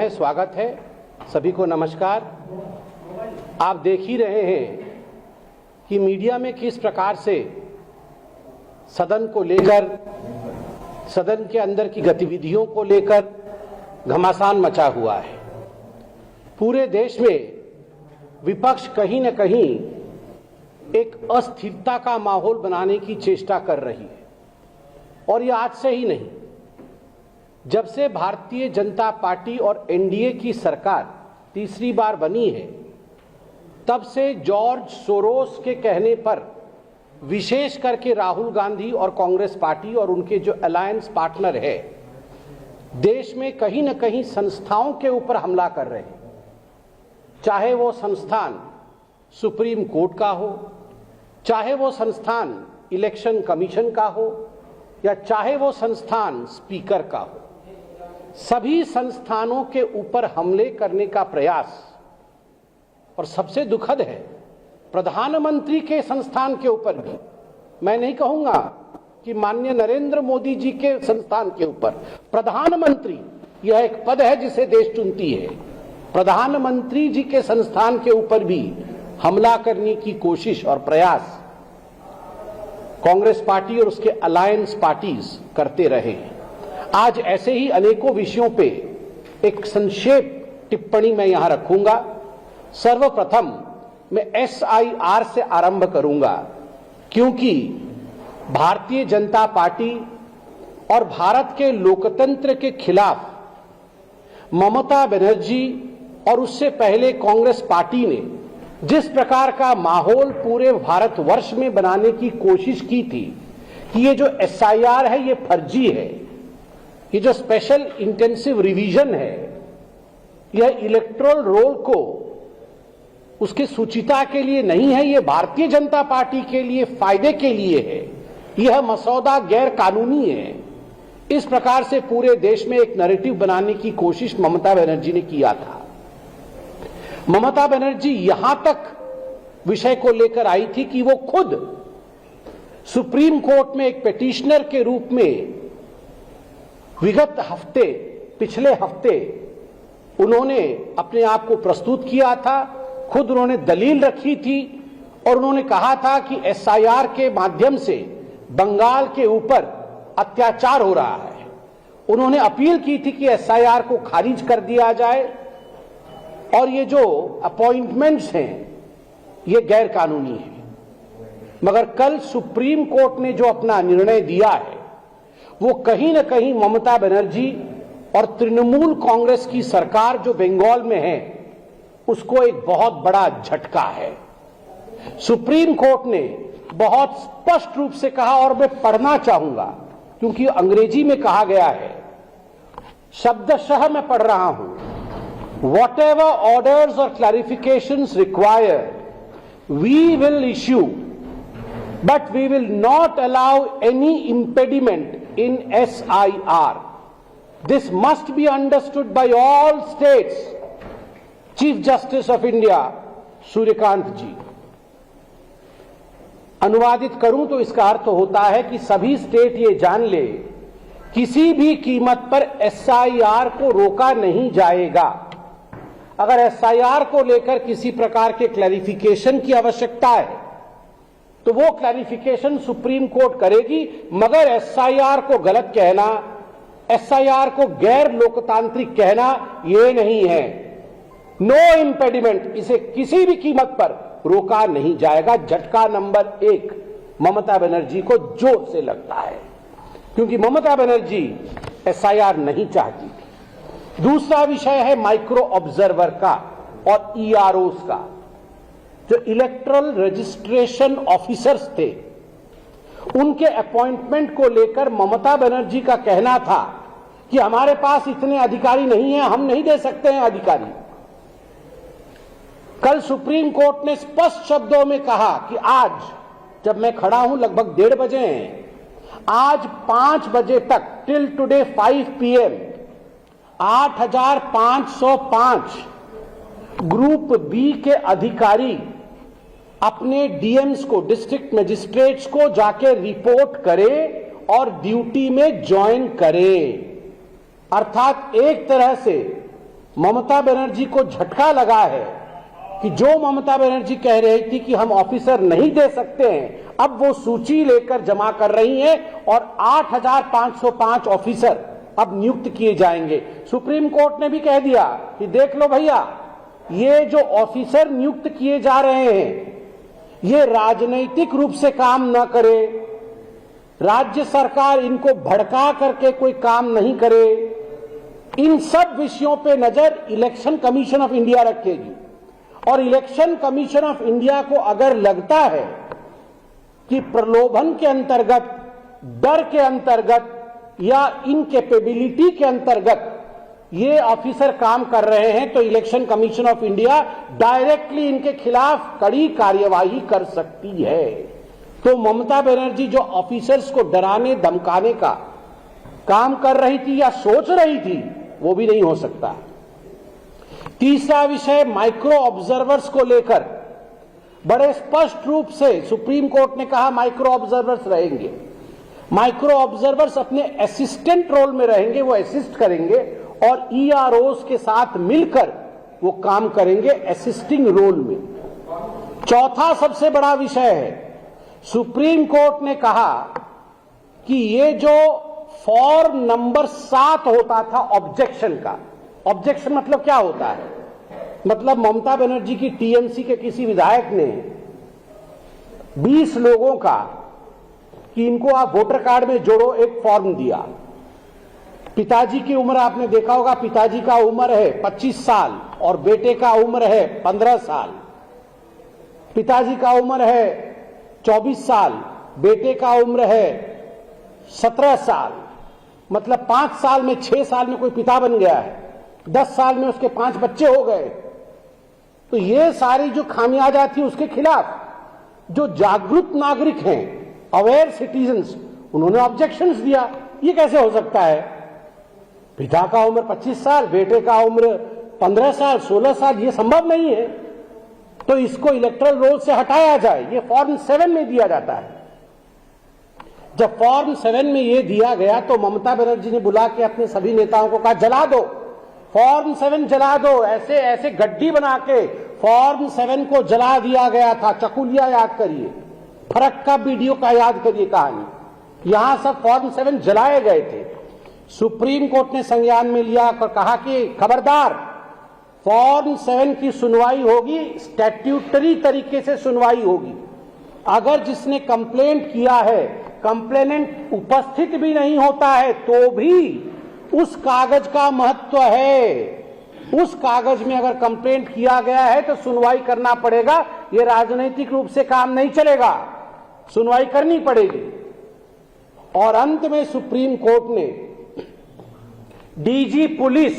स्वागत है, सभी को नमस्कार। आप देख ही रहे हैं कि मीडिया में किस प्रकार से सदन को लेकर, सदन के अंदर की गतिविधियों को लेकर घमासान मचा हुआ है। पूरे देश में विपक्ष कहीं न कहीं एक अस्थिरता का माहौल बनाने की चेष्टा कर रही है, और यह आज से ही नहीं, जब से भारतीय जनता पार्टी और एनडीए की सरकार तीसरी बार बनी है, तब से जॉर्ज सोरोस के कहने पर विशेष करके राहुल गांधी और कांग्रेस पार्टी और उनके जो अलायंस पार्टनर है, देश में कहीं न कहीं संस्थाओं के ऊपर हमला कर रहे हैं। चाहे वो संस्थान सुप्रीम कोर्ट का हो, चाहे वो संस्थान इलेक्शन कमीशन का हो, या चाहे वो संस्थान स्पीकर का हो, सभी संस्थानों के ऊपर हमले करने का प्रयास, और सबसे दुखद है प्रधानमंत्री के संस्थान के ऊपर भी। मैं नहीं कहूंगा कि माननीय नरेंद्र मोदी जी के संस्थान के ऊपर, प्रधानमंत्री यह एक पद है जिसे देश चुनती है, प्रधानमंत्री जी के संस्थान के ऊपर भी हमला करने की कोशिश और प्रयास कांग्रेस पार्टी और उसके अलायंस पार्टीज करते रहे हैं। आज ऐसे ही अनेकों विषयों पे एक संक्षेप टिप्पणी मैं यहां रखूंगा। सर्वप्रथम मैं एसआईआर से आरंभ करूंगा, क्योंकि भारतीय जनता पार्टी और भारत के लोकतंत्र के खिलाफ ममता बनर्जी और उससे पहले कांग्रेस पार्टी ने जिस प्रकार का माहौल पूरे भारतवर्ष में बनाने की कोशिश की थी कि ये जो एसआईआर है ये फर्जी है, ये जो स्पेशल इंटेंसिव रिवीजन है, यह इलेक्टोरल रोल को उसकी सुचिता के लिए नहीं है, यह भारतीय जनता पार्टी के लिए फायदे के लिए है, यह मसौदा गैर कानूनी है। इस प्रकार से पूरे देश में एक नैरेटिव बनाने की कोशिश ममता बनर्जी ने किया था। ममता बनर्जी यहां तक विषय को लेकर आई थी कि वो खुद सुप्रीम कोर्ट में एक पिटिशनर के रूप में विगत हफ्ते, पिछले हफ्ते उन्होंने अपने आप को प्रस्तुत किया था, खुद उन्होंने दलील रखी थी और उन्होंने कहा था कि एसआईआर के माध्यम से बंगाल के ऊपर अत्याचार हो रहा है। उन्होंने अपील की थी कि एसआईआर को खारिज कर दिया जाए और ये जो अपॉइंटमेंट्स हैं ये गैर कानूनी है। मगर कल सुप्रीम कोर्ट ने जो अपना निर्णय दिया है वो कहीं न कहीं ममता बनर्जी और तृणमूल कांग्रेस की सरकार जो बंगाल में है उसको एक बहुत बड़ा झटका है। सुप्रीम कोर्ट ने बहुत स्पष्ट रूप से कहा, और मैं पढ़ना चाहूंगा क्योंकि अंग्रेजी में कहा गया है, शब्दशः मैं पढ़ रहा हूं, whatever orders or clarifications required we will issue, but we will not allow any impediment in SIR. This must be understood by all states. Chief Justice of India Suryakant जी। अनुवादित करूं तो इसका अर्थ होता है कि सभी स्टेट ये जान ले, किसी भी कीमत पर एसआईआर को रोका नहीं जाएगा। अगर एसआईआर को लेकर किसी प्रकार के क्लैरिफिकेशन की आवश्यकता है तो वो क्लैरिफिकेशन सुप्रीम कोर्ट करेगी, मगर एसआईआर को गलत कहना, एसआईआर को गैर लोकतांत्रिक कहना ये नहीं है। नो इम्पेडिमेंट, इसे किसी भी कीमत पर रोका नहीं जाएगा। झटका नंबर 1 ममता बनर्जी को जोर से लगता है, क्योंकि ममता बनर्जी एसआईआर नहीं चाहती थी। दूसरा विषय है माइक्रो ऑब्जर्वर का और ईआरओस का। जो इलेक्टोरल रजिस्ट्रेशन ऑफिसर्स थे उनके अपॉइंटमेंट को लेकर ममता बनर्जी का कहना था कि हमारे पास इतने अधिकारी नहीं हैं, हम नहीं दे सकते हैं अधिकारी। कल सुप्रीम कोर्ट ने स्पष्ट शब्दों में कहा कि आज जब मैं खड़ा हूं लगभग 1:30 बजे हैं, आज 5 बजे तक till today 5 PM 8,505 group B के अधिकारी अपने डीएम्स को, डिस्ट्रिक्ट मजिस्ट्रेट्स को जाके रिपोर्ट करे और ड्यूटी में ज्वाइन करे। अर्थात एक तरह से ममता बनर्जी को झटका लगा है कि जो ममता बनर्जी कह रही थी कि हम ऑफिसर नहीं दे सकते हैं, अब वो सूची लेकर जमा कर रही हैं और 8,505 ऑफिसर अब नियुक्त किए जाएंगे। सुप्रीम कोर्ट ने भी कह दिया कि देख लो भैया, ये जो ऑफिसर नियुक्त किए जा रहे हैं ये राजनीतिक रूप से काम न करे, राज्य सरकार इनको भड़का करके कोई काम नहीं करे, इन सब विषयों पे नजर इलेक्शन कमीशन ऑफ इंडिया रखेगी। और इलेक्शन कमीशन ऑफ इंडिया को अगर लगता है कि प्रलोभन के अंतर्गत, डर के अंतर्गत या इनकेपेबिलिटी के अंतर्गत ये ऑफिसर काम कर रहे हैं, तो election commission of India directly इनके खिलाफ कड़ी कार्यवाही कर सकती है। तो ममता बनर्जी जो ऑफिसर्स को डराने धमकाने का काम कर रही थी या सोच रही थी, वो भी नहीं हो सकता। तीसरा विषय माइक्रो ऑब्जर्वर्स को लेकर बड़े स्पष्ट रूप से सुप्रीम कोर्ट ने कहा माइक्रो ऑब्जर्वर्स रहेंगे। माइक्रो ऑब्जर्वर्स अपने असिस्टेंट रोल में रहेंगे, वो असिस्ट करेंगे और ईआरओस के साथ मिलकर वो काम करेंगे असिस्टिंग रोल में। चौथा सबसे बड़ा विषय है, सुप्रीम कोर्ट ने कहा कि ये जो फॉर्म नंबर 7 होता था ऑब्जेक्शन का, ऑब्जेक्शन मतलब क्या होता है, मतलब ममता बनर्जी की टीएमसी के किसी विधायक ने 20 लोगों का कि इनको आप वोटर कार्ड में जोड़ो एक फॉर्म दिया। पिताजी की उम्र आपने देखा होगा, पिताजी का उम्र है 25 साल और बेटे का उम्र है 15 साल। पिताजी का उम्र है 24 साल, बेटे का उम्र है 17 साल, मतलब 5 साल में 6 साल में कोई पिता बन गया है, 10 साल में उसके 5 बच्चे हो गए। तो ये सारी जो खामियाजा थी उसके खिलाफ जो जागरूक नागरिक हैं, अवेयर सिटीजन्स, उन्होंने ऑब्जेक्शंस दिया। ये कैसे हो सकता है, पिता का उम्र 25 साल, बेटे का उम्र 15 साल, 16 साल, ये संभव नहीं है, तो इसको इलेक्टोरल रोल से हटाया जाए। ये फॉर्म 7 में दिया जाता है। जब फॉर्म 7 में ये दिया गया तो ममता बनर्जी ने बुला के अपने सभी नेताओं को कहा जला दो, फॉर्म 7 जला दो। ऐसे ऐसे गड्डी बना के फॉर्म 7 को जला दिया गया था। चकुलिया याद करिए, फरक्का वीडियो का याद करिए कहानी, यहां सब फॉर्म 7 जलाए गए थे। सुप्रीम कोर्ट ने संज्ञान में लिया और कहा कि खबरदार, फॉर्म 7 की सुनवाई होगी, स्टैट्यूटरी तरीके से सुनवाई होगी। अगर जिसने कंप्लेंट किया है, कंप्लेनेंट उपस्थित भी नहीं होता है, तो भी उस कागज का महत्व है। उस कागज में अगर कंप्लेंट किया गया है तो सुनवाई करना पड़ेगा। ये राजनीतिक रूप से काम नहीं चलेगा, सुनवाई करनी पड़ेगी। और अंत में सुप्रीम कोर्ट ने डीजी पुलिस,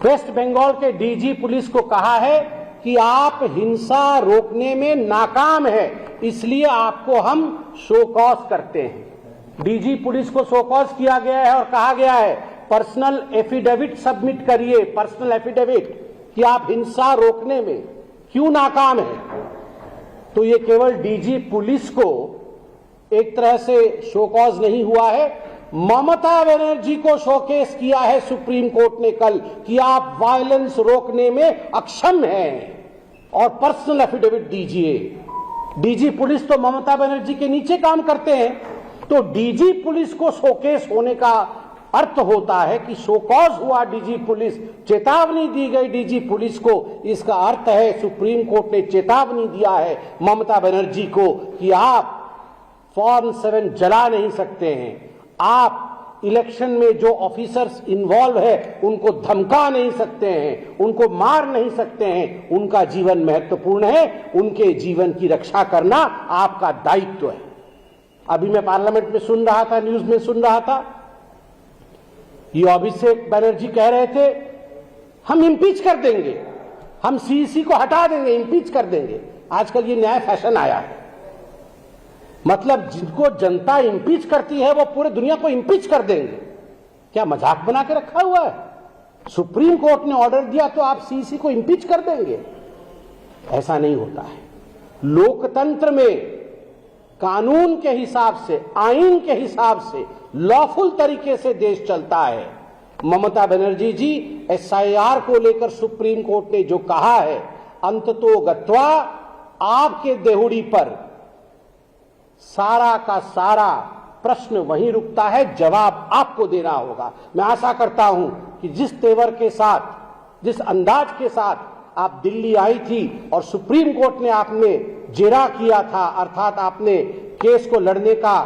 वेस्ट बंगाल के डीजी पुलिस को कहा है कि आप हिंसा रोकने में नाकाम है, इसलिए आपको हम शो कॉज करते हैं। डीजी पुलिस को शो कॉज किया गया है और कहा गया है पर्सनल एफिडेविट सबमिट करिए, पर्सनल एफिडेविट, कि आप हिंसा रोकने में क्यों नाकाम है। तो ये केवल डीजी पुलिस को एक तरह से शो कॉज नहीं हुआ है, ममता बनर्जी को शोकेस किया है सुप्रीम कोर्ट ने कल कि आप वायलेंस रोकने में अक्षम हैं और पर्सनल एफिडेविट दीजिए। डीजी पुलिस तो ममता बनर्जी के नीचे काम करते हैं, तो डीजी पुलिस को शोकेस होने का अर्थ होता है कि शोकॉज हुआ डीजी पुलिस, चेतावनी दी गई डीजी पुलिस को। इसका अर्थ है सुप्रीम कोर्ट ने चेतावनी दिया है ममता बनर्जी को कि आप फॉर्म 7 जला नहीं सकते हैं, आप इलेक्शन में जो ऑफिसर्स इन्वॉल्व है उनको धमका नहीं सकते हैं, उनको मार नहीं सकते हैं। उनका जीवन महत्वपूर्ण है, उनके जीवन की रक्षा करना आपका दायित्व है। अभी मैं पार्लियामेंट में सुन रहा था, न्यूज में सुन रहा था, ये अभिषेक बनर्जी कह रहे थे हम इम्पीच कर देंगे, हम सीईसी को हटा देंगे, इम्पीच कर देंगे। आजकल ये नया फैशन आया है, मतलब जिनको जनता इम्पीच करती है वो पूरे दुनिया को इम्पीच कर देंगे। क्या मजाक बना के रखा हुआ है? सुप्रीम कोर्ट ने ऑर्डर दिया तो आप सीईसी को इम्पीच कर देंगे? ऐसा नहीं होता है। लोकतंत्र में कानून के हिसाब से, आईन के हिसाब से लॉफुल तरीके से देश चलता है। ममता बनर्जी जी, एसआईआर को लेकर सुप्रीम कोर्ट ने जो कहा है, अंततो गत्वा आपके देहुड़ी पर सारा का सारा प्रश्न वहीं रुकता है, जवाब आपको देना होगा। मैं आशा करता हूं कि जिस तेवर के साथ, जिस अंदाज के साथ आप दिल्ली आई थी और सुप्रीम कोर्ट ने आपने जेरा किया था, अर्थात आपने केस को लड़ने का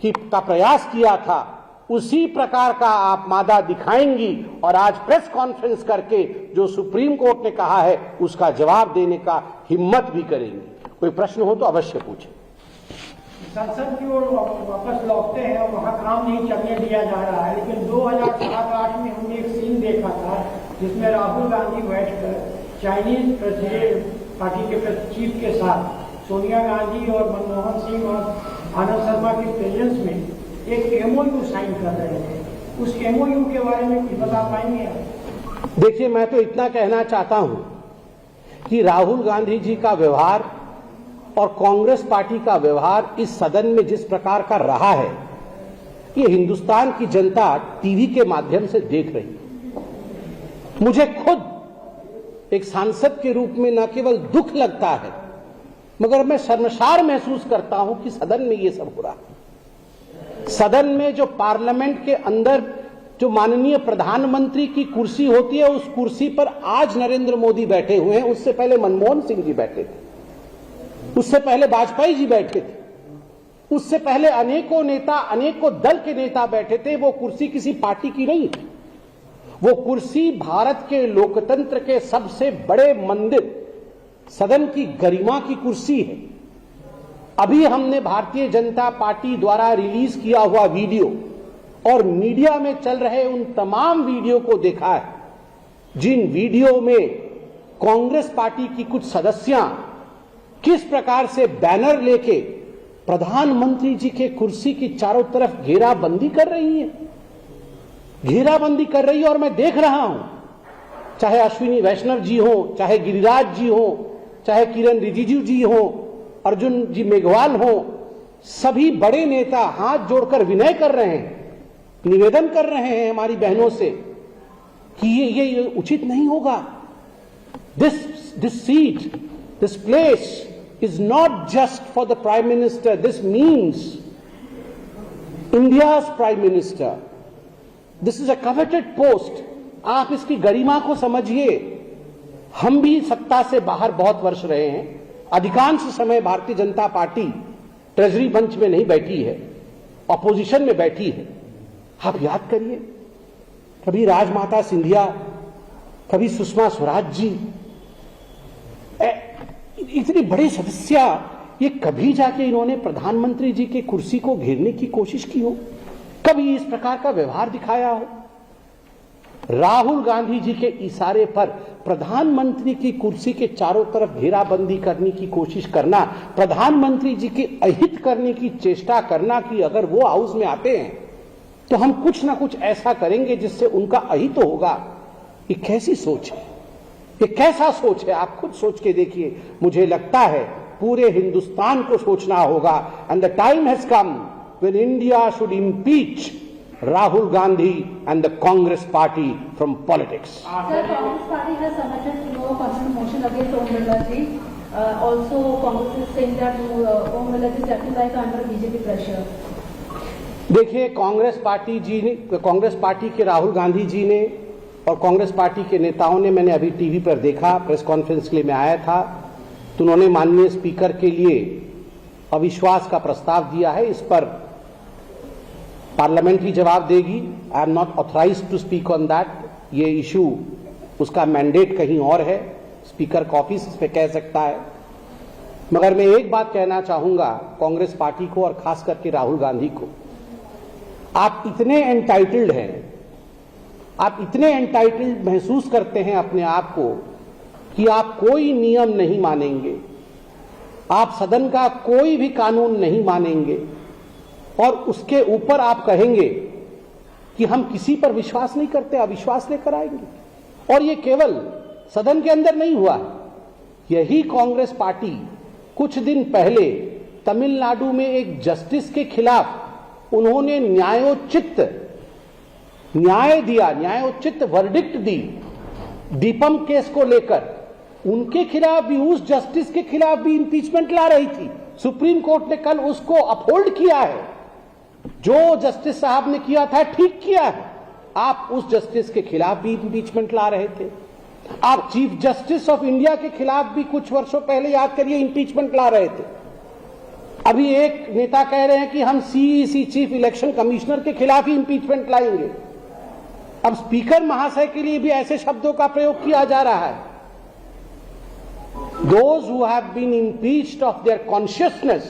प्रयास किया था, उसी प्रकार का आप मादा दिखाएंगी और आज प्रेस कॉन्फ्रेंस करके जो सुप्रीम कोर्ट ने कहा है उसका जवाब देने का हिम्मत भी करेंगी। कोई प्रश्न हो तो अवश्य पूछें। संसद की ओर वापस लौटते हैं और वहाँ काम नहीं चलने दिया जा रहा है, लेकिन 2007-8 में हमने एक सीन देखा था जिसमें राहुल गांधी बैठकर चाइनीज प्रेसिडेंट पार्टी के चीफ के साथ सोनिया गांधी और मनमोहन सिंह और आनंद शर्मा की प्रेजेंस में एक एमओयू साइन कर रहे थे। उस एमओयू के बारे में कुछ बता पाएंगे आप? देखिए, मैं तो इतना कहना चाहता हूं कि राहुल गांधी जी का व्यवहार और कांग्रेस पार्टी का व्यवहार इस सदन में जिस प्रकार का रहा है, ये हिंदुस्तान की जनता टीवी के माध्यम से देख रही है। मुझे खुद एक सांसद के रूप में न केवल दुख लगता है, मगर मैं शर्मसार महसूस करता हूं कि सदन में ये सब हो रहा है। सदन में जो पार्लियामेंट के अंदर जो माननीय प्रधानमंत्री की कुर्सी होती है, उस कुर्सी पर आज नरेंद्र मोदी बैठे हुए हैं, उससे पहले मनमोहन सिंह जी बैठे थे, उससे पहले वाजपेयी जी बैठे थे, उससे पहले अनेकों नेता, अनेकों दल के नेता बैठे थे। वो कुर्सी किसी पार्टी की नहीं थी, वो कुर्सी भारत के लोकतंत्र के सबसे बड़े मंदिर सदन की गरिमा की कुर्सी है। अभी हमने भारतीय जनता पार्टी द्वारा रिलीज किया हुआ वीडियो और मीडिया में चल रहे उन तमाम वीडियो को देखा है, जिन वीडियो में कांग्रेस पार्टी की कुछ सदस्यां किस प्रकार से बैनर लेके प्रधानमंत्री जी के कुर्सी की चारों तरफ घेराबंदी कर रही है, घेराबंदी कर रही है। और मैं देख रहा हूं, चाहे अश्विनी वैष्णव जी हो, चाहे गिरिराज जी हो, चाहे किरण रिजिजू जी हो, अर्जुन जी मेघवाल हो, सभी बड़े नेता हाथ जोड़कर विनय कर रहे हैं, निवेदन कर रहे हैं हमारी बहनों से कि ये उचित नहीं होगा। This seat, this place is not just for the prime minister, this means India's prime minister, this is a coveted post. आप इसकी गरिमा को समझिए। हम भी सत्ता से बाहर बहुत वर्ष रहे हैं, अधिकांश समय Bharatiya Janata party treasury bench में नहीं बैठी है, ऑपोजिशन में बैठी है। आप याद करिए, कभी राजमाता सिंधिया, कभी सुषमा स्वराज जी, इतनी बड़ी सदस्य, ये कभी जाके इन्होंने प्रधानमंत्री जी की कुर्सी को घेरने की कोशिश की हो, कभी इस प्रकार का व्यवहार दिखाया हो। राहुल गांधी जी के इशारे पर प्रधानमंत्री की कुर्सी के चारों तरफ घेराबंदी करने की कोशिश करना, प्रधानमंत्री जी के अहित करने की चेष्टा करना कि अगर वो हाउस में आते हैं तो हम कुछ ना कुछ ऐसा करेंगे जिससे उनका अहित होगा, ये कैसी सोच है, ये कैसा सोच है? आप खुद सोच के देखिए। मुझे लगता है पूरे हिंदुस्तान को सोचना होगा। And the time has come when India should impeach Rahul Gandhi and the Congress party from politics. Sir, Congress party has submitted no confidence motion against Om Birla ji. Also, Congress is saying that Om Birla ji is acting like under BJP pressure. देखिए, Congress party जी ने, Congress party के राहुल गांधी जी ने और Congress party के नेताओं ने, मैंने अभी टीवी पर देखा, प्रेस कॉन्फ्रेंस के लिए मैं आया था, तो उन्होंने माननीय स्पीकर के लिए अविश्वास का प्रस्ताव दिया है। इस पर पार्लियामेंट ही जवाब देगी। I am not authorized to speak on that. ये इशू, उसका मैंडेट कहीं और है, स्पीकर का ऑफिस इस पे कह सकता है। मगर मैं एक बात कहना चाहूंगा कांग्रेस पार्टी को और खास करके राहुल गांधी को, आप इतने एंटाइटल्ड हैं, आप इतने एंटाइटल्ड महसूस करते हैं अपने आप को कि आप कोई नियम नहीं मानेंगे, आप सदन का कोई भी कानून नहीं मानेंगे और उसके ऊपर आप कहेंगे कि हम किसी पर विश्वास नहीं करते, अविश्वास लेकर आएंगे। और ये केवल सदन के अंदर नहीं हुआ, यही कांग्रेस पार्टी कुछ दिन पहले तमिलनाडु में एक जस्टिस के खिलाफ उन्होंने न्यायोचित न्याय दिया, न्यायोचित वर्डिक्ट दी दीपम केस को लेकर, उनके खिलाफ भी, उस जस्टिस के खिलाफ भी इंपीचमेंट ला रही थी। सुप्रीम कोर्ट ने कल उसको अपहोल्ड किया है। जो जस्टिस साहब ने किया था ठीक किया है। आप उस जस्टिस के खिलाफ भी इंपीचमेंट ला रहे थे। आप चीफ जस्टिस ऑफ इंडिया के खिलाफ भी कुछ वर्षों पहले, याद करिए, इंपीचमेंट ला रहे थे। अभी एक नेता कह रहे हैं कि हम सीईसी, चीफ इलेक्शन कमिश्नर के खिलाफ ही इंपीचमेंट लाएंगे। अब स्पीकर महाशय के लिए भी ऐसे शब्दों का प्रयोग किया जा रहा है। Those who have been impeached of their consciousness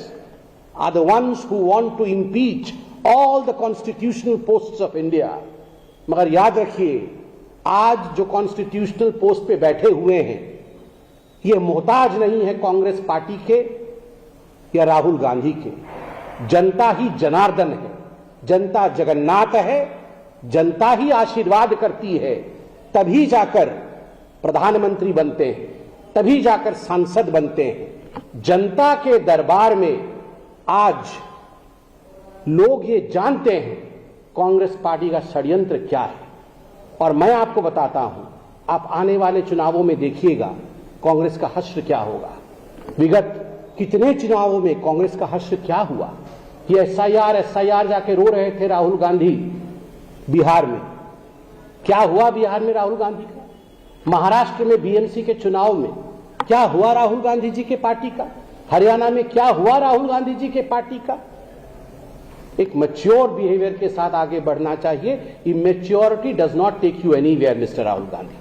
are the ones who want to impeach all the constitutional posts of India. मगर याद रखिए, आज जो कॉन्स्टिट्यूशनल पोस्ट पे बैठे हुए हैं, ये मोहताज नहीं है कांग्रेस पार्टी के या राहुल गांधी के। जनता ही जनार्दन है, जनता जगन्नाथ है, जनता ही आशीर्वाद करती है, तभी जाकर प्रधानमंत्री बनते हैं, तभी जाकर सांसद बनते हैं। जनता के दरबार में आज लोग ये जानते हैं कांग्रेस पार्टी का षड्यंत्र क्या है। और मैं आपको बताता हूं, आप आने वाले चुनावों में देखिएगा कांग्रेस का हश्र क्या होगा। विगत कितने चुनावों में कांग्रेस का हश्र क्या हुआ। ये एसआईआर जाके रो रहे थे राहुल गांधी बिहार में। क्या हुआ बिहार में राहुल गांधी का? महाराष्ट्र में बीएमसी के चुनाव में क्या हुआ राहुल गांधी जी के पार्टी का? हरियाणा में क्या हुआ राहुल गांधी जी के पार्टी का? एक मैच्योर बिहेवियर के साथ आगे बढ़ना चाहिए। Immaturity does not take you anywhere mister Rahul Gandhi.